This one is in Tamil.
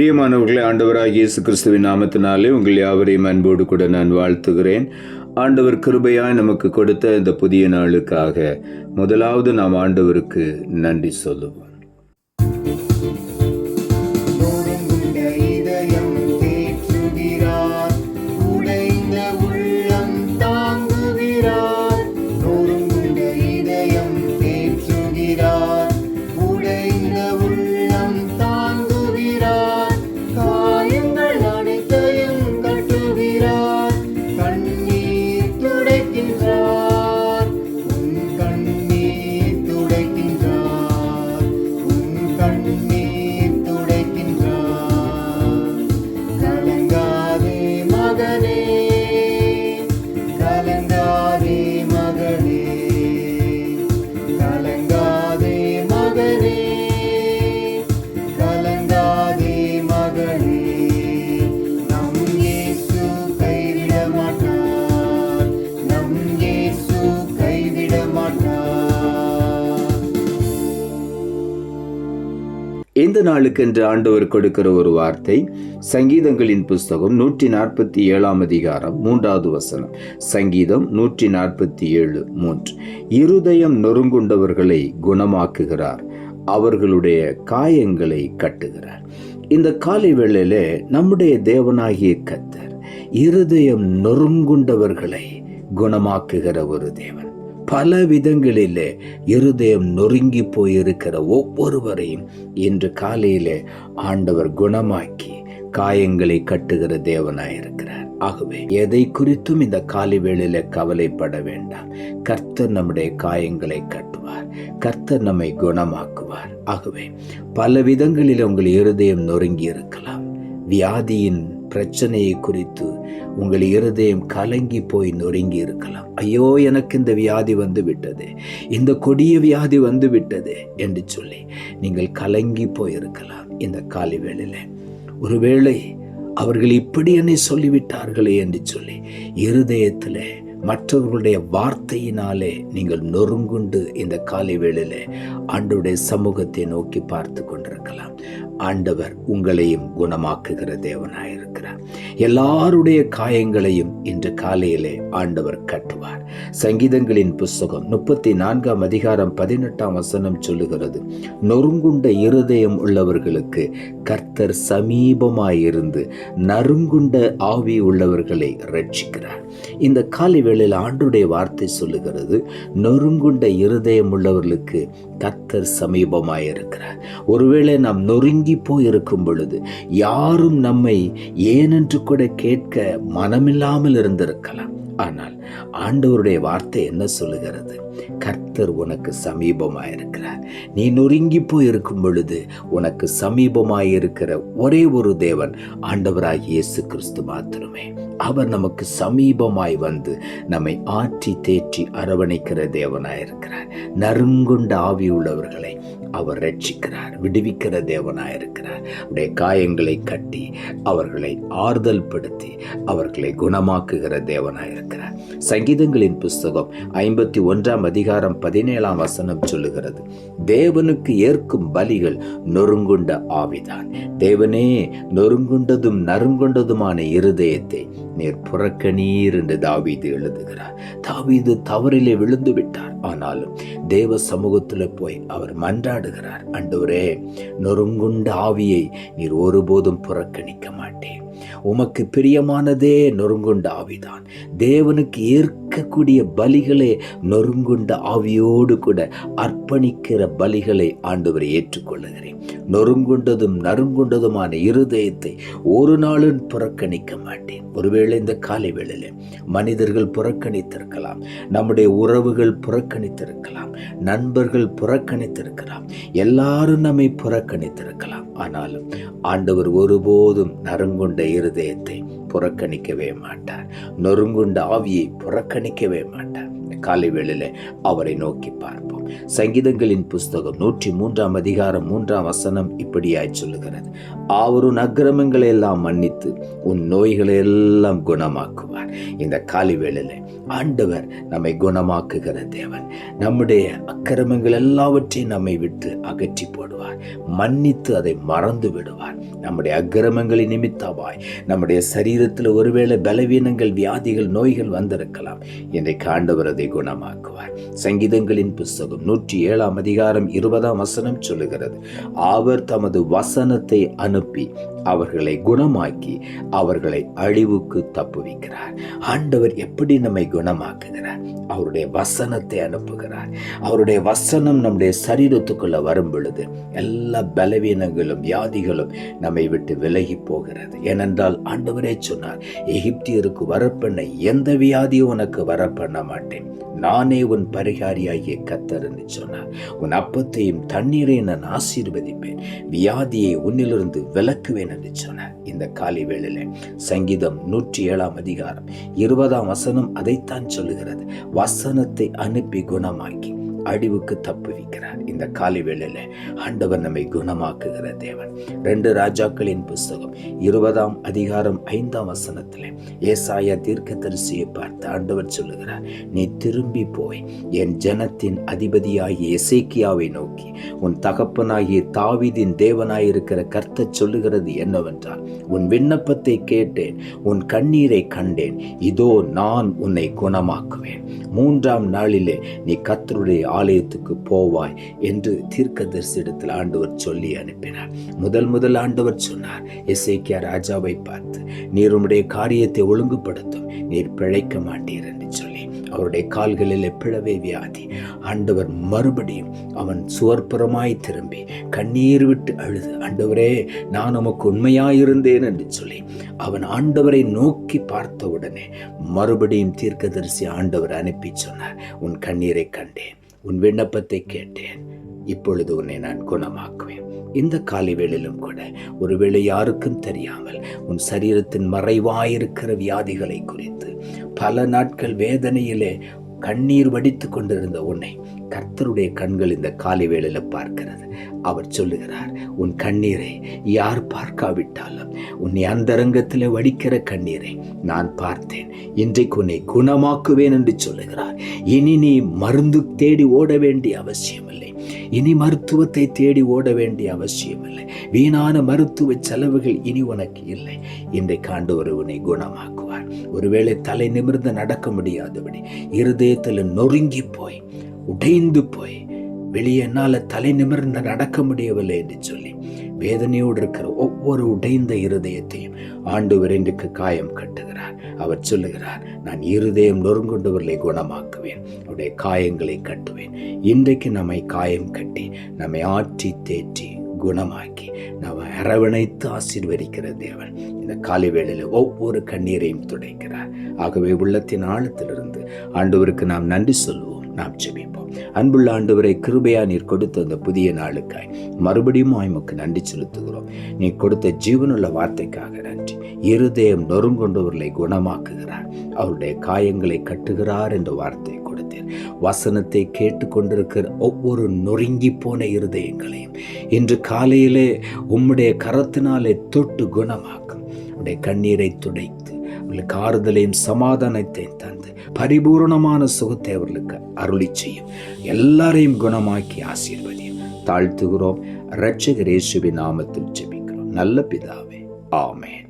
பிரியமானவர்களே, ஆண்டவராகிய இயேசு கிறிஸ்துவின் நாமத்தினாலே உங்கள் யாவரையும் அன்போடு கூட நான் வாழ்த்துகிறேன். ஆண்டவர் கிருபையாய் நமக்கு கொடுத்த இந்த புதிய நாளுக்காக முதலாவது நாம் ஆண்டவருக்கு நன்றி சொல்லுவோம். இந்த நாளுக்கென்று ஆண்டவர் கொடுக்கிற ஒரு வார்த்தை, சங்கீதங்களின் புஸ்தகம் 147 அதிகாரம் 3வது வசனம். சங்கீதம் 147:3. இருதயம் நொறுங்குண்டவர்களை குணமாக்குகிறார், அவர்களுடைய காயங்களை கட்டுகிறார். இந்த காலை வேளையில நம்முடைய தேவனாகிய கர்த்தர் இருதயம் நொறுங்குண்டவர்களை குணமாக்குகிற ஒரு தேவன். பல விதங்களிலே இருதயம் நொறுங்கி போயிருக்கிற ஒவ்வொருவரையும் இன்று காலையிலே ஆண்டவர் குணமாக்கி காயங்களை கட்டுகிற தேவனாயிருக்கிறார். ஆகவே எதை குறித்தும் இந்த காலை வேளையில கவலைப்பட வேண்டாம். கர்த்தர் நம்முடைய காயங்களை கட்டுவார், கர்த்தர் நம்மை குணமாக்குவார். ஆகவே பல விதங்களில் உங்கள் இருதயம் நொறுங்கி இருக்கலாம். வியாதியின் பிரச்சனையை குறித்து உங்கள் இருதயம் கலங்கி போய் நொறுங்கி இருக்கலாம். ஐயோ, எனக்கு இந்த வியாதி வந்து விட்டது, இந்த கொடிய வியாதி வந்து விட்டது என்று சொல்லி நீங்கள் கலங்கி போயிருக்கலாம். இந்த காலை வேளையில ஒருவேளை அவர்கள் இப்படி என்னை சொல்லிவிட்டார்களே என்று சொல்லி இருதயத்தில் மற்றவர்களுடைய வார்த்தையினாலே நீங்கள் நொறுங்குண்டு இந்த காலை வேளையில ஆண்டவருடைய சமூகத்தை நோக்கி பார்த்து கொண்டிருக்கலாம். ஆண்டவர் உங்களையும் குணமாக்குகிற தேவனாயிருக்கிறார். எல்லாருடைய காயங்களையும் இன்று காலையிலே ஆண்டவர் கட்டுவார். சங்கீதங்களின் புஸ்தகம் 34 அதிகாரம் 18 வசனம் சொல்லுகிறது, நொறுங்குண்ட இருதயம் உள்ளவர்களுக்கு கர்த்தர் சமீபமாயிருந்து நறுங்குண்ட ஆவி உள்ளவர்களை ரட்சிக்கிறார். இந்த காலை வேளையில் ஆண்டவருடைய வார்த்தை சொல்லுகிறது, நொறுங்குண்ட இருதயம் உள்ளவர்களுக்கு கர்த்தர் சமீபமாயிருக்கிறார். ஒருவேளை நாம் நொறுங்கி போயிருக்கும் பொழுது யாரும் நம்மை ஏனென்று கூட கேட்க மனமில்லாமல் இருந்திருக்கலாம். ஆனால் ஆண்டவருடைய வார்த்தை என்ன சொல்லுகிறது? கர்த்தர் உனக்கு சமீபமாயிருக்கிறார். நீ நொறுங்கி போயிருக்கும் பொழுது உனக்கு சமீபமாயிருக்கிற ஒரே ஒரு தேவன் ஆண்டவராகிய இயேசு கிறிஸ்து மாத்திரமே. அவர் நமக்கு சமீபமாய் வந்து நம்மை ஆற்றி தேற்றி அரவணைக்கிற தேவனாயிருக்கிறார். நறுங்குண்ட ஆவி உள்ளவர்களை அவர் ரட்சிக்கிறார், விடுவிக்கிற தேவனாயிருக்கிறார். அவருடைய காயங்களை கட்டி அவர்களை ஆறுதல் படுத்தி அவர்களை குணமாக்குகிற தேவனாயிருக்கிறார். சங்கீதங்களின் புஸ்தகம் 51 அதிகாரம் 17 வசனம் சொல்லுகிறது, தேவனுக்கு ஏற்கும் பலிகள் நொறுங்குண்ட ஆவிதான். தேவனே, நொறுங்குண்டதும் நறுங்குண்டதுமான இருதயத்தை நீர் புறக்கணீர் என்று தாவீது எழுதுகிறார். தாவீது தவறிலே விழுந்து விட்டார். ஆனாலும் தேவ சமூகத்தில் போய் அவர் மன்றாடுகிறார், ஆண்டவரே, நொறுங்குண்ட ஆவியை நீர் ஒருபோதும் புறக்கணிக்க மாட்டேன். உமக்கு பிரியமானதே நொறுங்குண்ட ஆவிதான். தேவனுக்கு ஏற்கக்கூடிய பலிகளை நொறுங்குண்ட ஆவியோடு கூட அர்ப்பணிக்கிற பலிகளை ஆண்டவரை ஏற்றுக்கொள்ளுகிறேன். நொறுங்குண்டதும் நறுங்குண்டதுமான இருதயத்தை ஒரு நாளும் புறக்கணிக்க மாட்டேன். ஒருவேளை இந்த காலை வேளையில மனிதர்கள் புறக்கணித்திருக்கலாம், நம்முடைய உறவுகள் புறக்கணித்திருக்கலாம், நண்பர்கள் புறக்கணித்திருக்கலாம், எல்லாரும் நம்மை புறக்கணித்திருக்கலாம். ஆனாலும் ஆண்டவர் ஒருபோதும் நறுங்குண்ட இருதயத்தை புறக்கணிக்கவே மாட்டார், நொறுங்குண்ட ஆவியை புறக்கணிக்கவே மாட்டார். காலை வேளையில அவரை நோக்கி பார்ப்போம். சங்கீதங்களின் புஸ்தகம் 103 அதிகாரம் 3 இப்படியாய் சொல்லுகிறது, அவர் உன் அக்கிரமங்களை எல்லாம் மன்னித்து உன் நோய்களை எல்லாம் குணமாக்குவார். இந்த காலை வேளையில ஆண்டவர் நம்மை குணமாக்குகிற தேவன். நம்முடைய அக்கிரமங்கள் எல்லாவற்றையும் நம்மை விட்டு அகற்றி போடுவார், மன்னித்து அதை மறந்து விடுவார். நம்முடைய அக்கிரமங்களின் நிமித்தமாய் நம்முடைய சரீரத்தில் ஒருவேளை பலவீனங்கள், வியாதிகள், நோய்கள் வந்திருக்கலாம். இன்றைக்கு ஆண்டவர் அதை குணமாக்குவார். சங்கீதங்களின் புஸ்தகம் 107 அதிகாரம் 20 சொல்லுகிறது, அவர் தமது வசனத்தை அனுப்பி அவர்களை குணமாக்கி அவர்களை அழிவுக்கு தப்புவிக்கிறார். ஆண்டவர் எப்படி நம்மை குணமாக்குகிறார்? அவருடைய வசனத்தை அனுப்புகிறார். அவருடைய வசனம் நம்முடைய சரீரத்துக்குள்ள வரும் பொழுது எல்லா பலவீனங்களும், வியாதிகளும் நம்மை விட்டு விலகி போகிறது. ஏனென்றால் ஆண்டவரே சொன்னார், எகிப்தியருக்கு வரப்பண்ண எந்த வியாதியும் உனக்கு வரப்பண்ண மாட்டேன், நானே உன் பரிகாரியாகிய கர்த்தர் என்று சொன்னார். உன் அப்பத்தையும் தண்ணீரையும் நான் ஆசீர்வதிப்பேன், வியாதியை உன்னிலிருந்து விலக்குவேன் என்று சொன்னார். இந்த காலை வேளையில சங்கீதம் 107 அதிகாரம் 20 அதைத்தான் சொல்லுகிறது. வசனத்தை அனுப்பி குணமாக்கி அழிவுக்கு தப்புவிக்கிறார். இந்த காலை வேளையில ஆண்டவர் நம்மை குணமாக்குகிற தேவன். 2 ராஜாக்களின் புஸ்தகம் 20 அதிகாரம் 5 ஏசாயா தீர்க்கதரிசியை பார்த்து ஆண்டவர் சொல்லுகிறார், நீ திரும்பி போய் என் ஜனத்தின் அதிபதியாகிய எசேக்கியாவை நோக்கி, உன் தகப்பனாகிய தாவீதின் தேவனாயிருக்கிற கர்த்தர் சொல்லுகிறது என்னவென்றால், உன் விண்ணப்பத்தை கேட்டேன், உன் கண்ணீரை கண்டேன், இதோ நான் உன்னை குணமாக்குவேன், 3ஆம் நாளிலே நீ கர்த்தருடைய ஆலயத்துக்கு போவாய் என்று தீர்க்கதரிசியிடத்தில் ஆண்டவர் சொல்லி அனுப்பினார். முதல் ஆண்டவர் சொன்னார், எசேக்கியா ராஜாவை பார்த்து, நீர் உம்முடைய காரியத்தை ஒழுங்குபடுத்தும், நீர் பிழைக்க மாட்டீர் என்று சொல்லி அவருடைய கால்களில் பிளவே வியாதி. ஆண்டவர் மறுபடியும் அவன் சுவர்புறமாய் திரும்பி கண்ணீர் விட்டு அழுது, ஆண்டவரே நான் உமக்கு உண்மையாயிருந்தேன் என்று சொல்லி அவன் ஆண்டவரை நோக்கி பார்த்த உடனே மறுபடியும் தீர்க்கதரிசி ஆண்டவர் அனுப்பி சொன்னார், உன் கண்ணீரை கண்டேன், உன் விண்ணப்பத்தை கேட்டேன், இப்பொழுது உன்னை நான் குணமாக்குவேன். இந்த காலை வேளையிலும் கூட ஒருவேளை யாருக்கும் தெரியாமல் உன் சரீரத்தின் மறைவாயிருக்கிற வியாதிகளை குறித்து பல நாட்கள் வேதனையிலே கண்ணீர் வடித்து கொண்டிருந்த உன்னை கர்த்தருடைய கண்கள் இந்த காலை வேளையில பார்க்கிறது. அவர் சொல்லுகிறார், உன் கண்ணீரை யார் பார்க்காவிட்டாலும் உன்னை அந்தரங்கத்திலே வடிக்கிற கண்ணீரை நான் பார்த்தேன், இன்றைக்கு உன்னை குணமாக்குவேன் என்று சொல்லுகிறார். இனி நீ மருந்து தேடி ஓட வேண்டிய அவசியமில்லை, இனி மருத்துவத்தை தேடி ஓட வேண்டிய அவசியமில்லை, வீணான மருத்துவ செலவுகள் இனி உனக்கு இல்லை. இன்றைக்கு ஆண்டவர் உன்னை குணமாக்குவார். ஒருவேளை தலை நிமிர்ந்து நடக்க முடியாதபடி இருதயத்தில் நொறுங்கி போய் உடைந்து போய் வெளியே என்னால தலை நிமிர்ந்து நடக்க முடியவில்லை என்று சொல்லி வேதனையோடு இருக்கிற ஒவ்வொரு உடைந்த இருதயத்தையும் ஆண்டவர் இன்றைக்கு காயம் கட்டுகிறார். அவர் சொல்லுகிறார், நான் இருதயம் நொறுங்கொண்டவர்களை குணமாக்குவேன், அவருடைய காயங்களை கட்டுவேன். இன்றைக்கு நம்மை காயம் கட்டி நம்மை ஆற்றி தேற்றி குணமாக்கி நம்ம அரவணைத்து ஆசீர்வதிக்கிற தேவன் இந்த காலை வேளையில ஒவ்வொரு கண்ணீரையும் துடைக்கிறார். ஆகவே உள்ளத்தின் ஆழத்திலிருந்து ஆண்டவருக்கு நாம் நன்றி சொல்லுவோம். நாம் ஜெபிப்போம். அன்புள்ள ஆண்டவரை, கிருபையா நீர் கொடுத்த அந்த புதிய நாளுக்காய் மறுபடியும் உமக்கு நன்றி செலுத்துகிறோம். நீ கொடுத்த ஜீவனுள்ள வார்த்தைக்காக நன்றி. இருதயம் நொறுங்கொண்டவர்களை குணமாக்குகிறார், அவருடைய காயங்களை கட்டுகிறார் என்ற வார்த்தை கொடுத்தேன். வசனத்தை கேட்டு கொண்டிருக்கிற ஒவ்வொரு நொறுங்கி போன இருதயங்களையும் இன்று காலையிலே உம்முடைய கரத்தினாலே தொட்டு குணமாக்கும். உடைய கண்ணீரை துடைத்து அவர்களுக்கு ஆறுதலையும் சமாதானத்தையும் தந்து பரிபூர்ணமான சுகத்தை அவர்களுக்கு அருளி செய்யும். எல்லாரையும் குணமாக்கி ஆசீர்வதியும். தாழ்த்துகிறோம். இரட்சகர் இயேசுவின் நாமத்தில் ஜெபிக்கிறோம் நல்ல பிதாவே, ஆமென்.